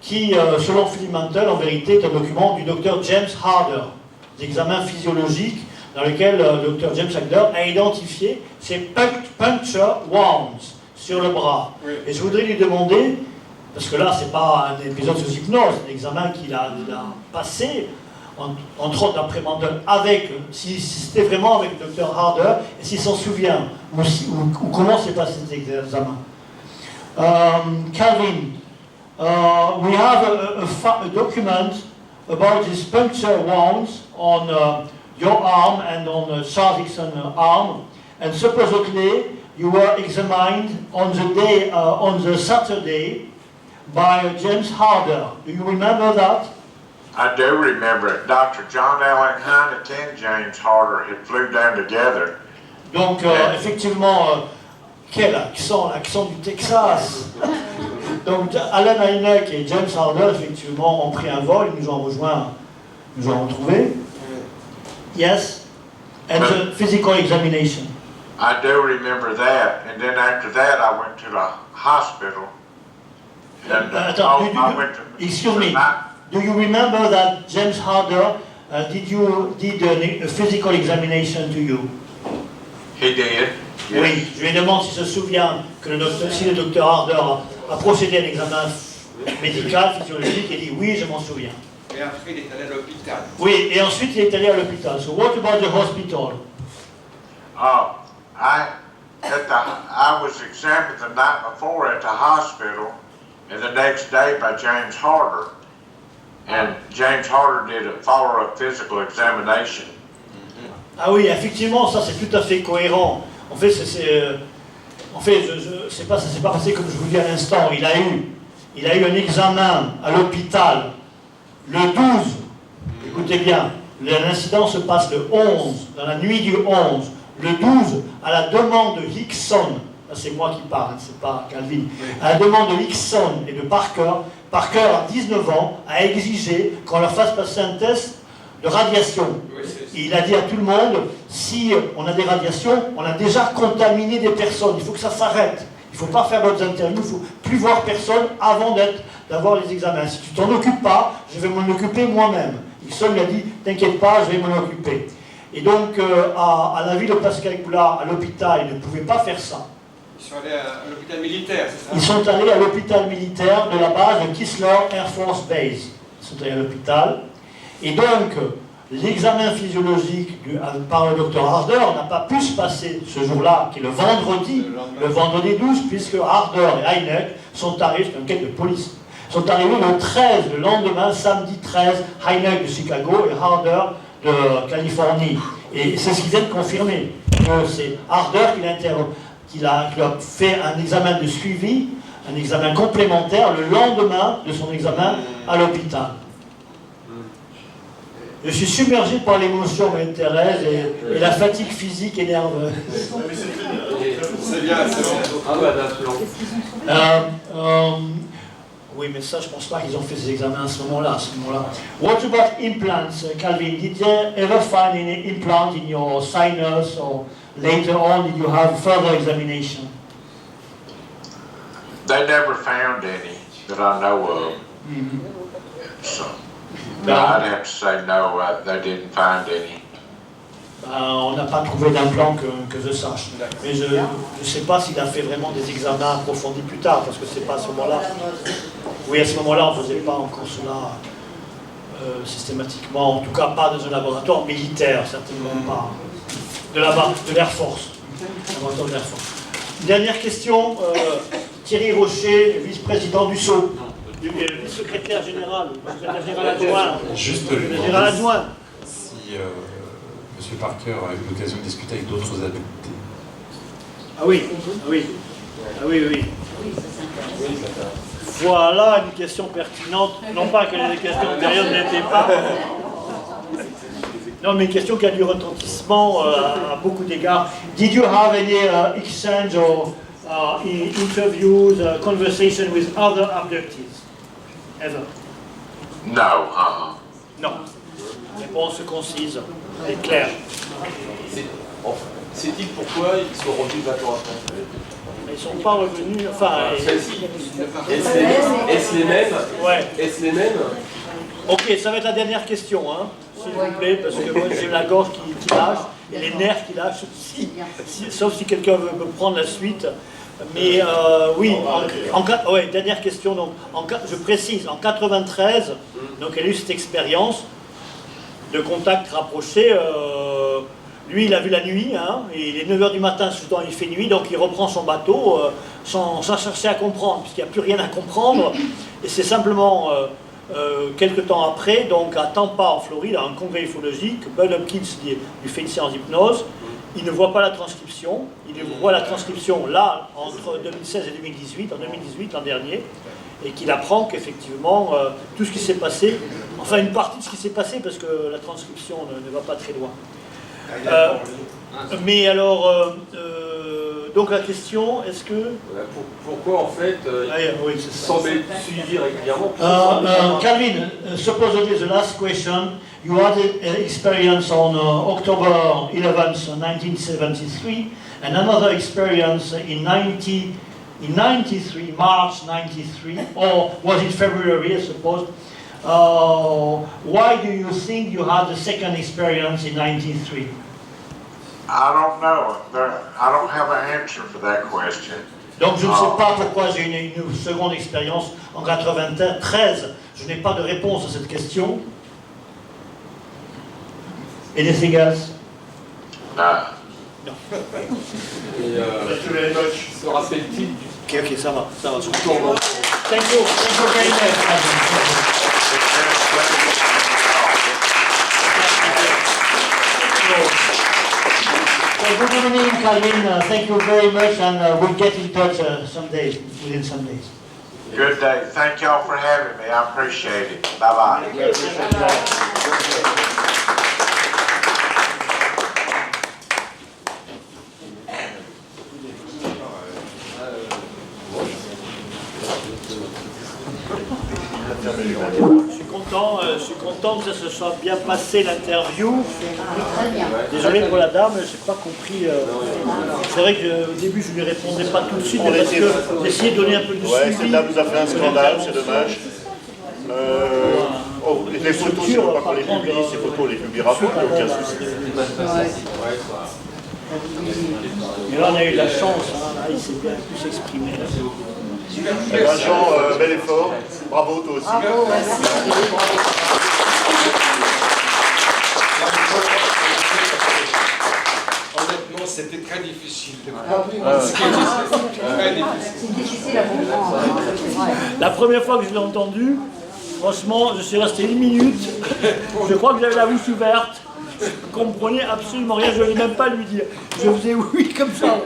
qui, selon Philip Mantle, en vérité, est un document du docteur James Harder, d'examen physiologique, dans lequel le docteur James Harder a identifié ces puncture wounds sur le bras. Oui. Et je voudrais lui demander, parce que là, c'est pas un épisode sous hypnose, c'est un examen qu'il a passé, entre autres d'après Mantle, si c'était vraiment avec le docteur Harder, et s'il s'en souvient, ou comment s'est passé cet examen. Calvin, we have a document about these puncture wounds on your arm and on Charles Dixon's arm, and supposedly you were examined on the Saturday by James Harder. Do you remember that? I do remember it. Dr. John Allen Hynek and James Harder had flew down together. Donc, effectivement, quel accent, l'accent du Texas. Donc, Alan Hynek et James Harder, effectivement, ont pris un vol, ils nous ont rejoints, nous ont retrouvés. Yes? And the physical examination. I do remember that. And then after that, I went to the hospital. And excuse me. Do you remember that James Harder did a physical examination to you? He did. Yes. Oui, je lui demande s'il se souvient que si le docteur Harder a procédé à un examen médical, physiologique, et dit oui, je m'en souviens. Et après, il est allé à l'hôpital. Oui, et ensuite il est allé à l'hôpital. So what about the hospital? I was examined the night before at the hospital, and the next day by James Harder. And James Harder did a follow-up physical examination. Ah oui, effectivement, ça c'est tout à fait cohérent. En fait, ça s'est pas passé comme je vous dis à l'instant. Il a eu un examen à l'hôpital le 12. Écoutez bien, l'incident se passe le 11, dans la nuit du 11. Le 12, à la demande de Hickson, là c'est moi qui parle, c'est pas Calvin, à la demande de Hickson et de Parker, Parker, à 19 ans, a exigé qu'on leur fasse passer un test de radiation. Et il a dit à tout le monde, si on a des radiations, on a déjà contaminé des personnes, il faut que ça s'arrête. Il ne faut pas faire d'autres interviews, il ne faut plus voir personne avant d'avoir les examens. Si tu t'en occupes pas, je vais m'en occuper moi-même. Hickson lui a dit, t'inquiète pas, je vais m'en occuper. Et donc, à la ville de Pascagoula, à l'hôpital, ils ne pouvaient pas faire ça. Ils sont allés à l'hôpital militaire, c'est ça? Ils sont allés à l'hôpital militaire de la base de Kistler Air Force Base. Ils sont allés à l'hôpital. Et donc, l'examen physiologique par le docteur Harder n'a pas pu se passer ce jour-là, qui est le vendredi 12, puisque Harder et Hynek sont arrivés, c'est une enquête de police, sont arrivés le 13, le lendemain, samedi 13, Hynek de Chicago et Harder de Californie. Et c'est ce qu'ils viennent de confirmer, que c'est Harder qui a fait un examen de suivi, un examen complémentaire le lendemain de son examen à l'hôpital. Je suis submergé par l'émotion, Thérèse, et la fatigue physique et nerveuse. C'est bien, c'est bon. Oui, mais ça, je ne pense pas qu'ils ont fait ces examens à ce moment-là. What about implants, Calvin? Did you ever find any implant in your sinus, or later on did you have further examination? They never found any that I know of. So, no, I'd have to say no, they didn't find any. On n'a pas trouvé d'implant que je sache. Mais je ne sais pas s'il a fait vraiment des examens approfondis plus tard, parce que c'est pas à ce moment-là. Oui, à ce moment-là, on ne faisait pas encore cela systématiquement, en tout cas pas dans un laboratoire militaire, certainement pas. De l'Air Force. Laboratoire de l'Air Force. Dernière question, Thierry Rocher, vice-président du SAU, vice-secrétaire général, adjoint. Juste le général adjoint. Si M. Parker a eu l'occasion de discuter avec d'autres adultes. Ah oui. Voilà une question pertinente, non pas que les questions antérieures n'étaient pas, non, mais une question qui a du retentissement à beaucoup d'égards. Did you have any exchange or interviews, conversation with other abductees? Ever? No, Non. Réponse concise et claire. C'est-il pourquoi ils sont revenus 20 ans après? Ils ne sont pas revenus, enfin... Est-ce les mêmes? Ouais. Est-ce les mêmes? Ok, ça va être la dernière question, hein, s'il vous plaît, parce que moi j'ai la gorge qui lâche, et les nerfs qui lâchent aussi, sauf si quelqu'un veut me prendre la suite. Mais oui, ouais, dernière question, donc, je précise, en 93, donc elle a eu cette expérience de contact rapproché. Lui, il a vu la nuit, hein, et il est 9h du matin, souvent il fait nuit, donc il reprend son bateau sans chercher à comprendre, puisqu'il n'y a plus rien à comprendre, et c'est simplement quelques temps après, donc à Tampa en Floride, à un congrès ufologique, Bud Hopkins lui fait une séance d'hypnose, il ne voit pas la transcription, il voit la transcription là, entre 2016 et 2018, en 2018, l'an dernier, et qu'il apprend qu'effectivement, tout ce qui s'est passé, enfin une partie de ce qui s'est passé, parce que la transcription ne va pas très loin. Mais alors, donc la question, est-ce que... Pourquoi en fait, il semble être suivi régulièrement? Calvin, supposedly the last question, you had an experience on October 11th, 1973, and another experience in 93, March 93, or was it February, I suppose? Why do you think you had the second experience in 93? I don't know. I don't have an answer for that question. Donc je ne sais pas pourquoi j'ai une seconde expérience en 93. Je n'ai pas de réponse à cette question. Anything else? Non. Et se rappelle-t-il du... Ok, ça va. Tournant. Thank you very much. Good evening, Calvin. Thank you very much, and we'll get in touch within some days. Good day. Thank y'all for having me. I appreciate it. Bye-bye. Je suis content que ça se soit bien passé l'interview. Désolé pour la dame, je n'ai pas compris. C'est vrai qu'au début je ne lui répondais pas tout de suite, mais parce que j'essayais de donner un peu de suivi. Ouais, cette dame nous a fait un scandale, c'est dommage. Les photos, si on ne veut pas qu'on les publie, ces photos, on les publiera pas, il n'y a aucun souci. Mais là on a eu de la chance, hein. Il s'est bien pu s'exprimer. Eh ben Jean, bel effort, bravo toi aussi. Bravo, Honnêtement, c'était très difficile. C'est difficile à comprendre. La première fois que je l'ai entendu, franchement, je suis resté 1 minute. Je crois que j'avais la bouche ouverte. Je ne comprenais absolument rien, je ne voulais même pas lui dire. Je faisais oui comme ça.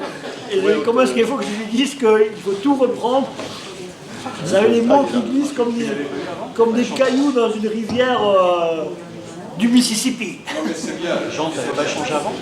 Et comment est-ce qu'il faut que je lui dise qu'il faut tout reprendre? Vous avez les mots qui glissent comme des cailloux dans une rivière du Mississippi. Jean, tu n'avais pas échangé avant?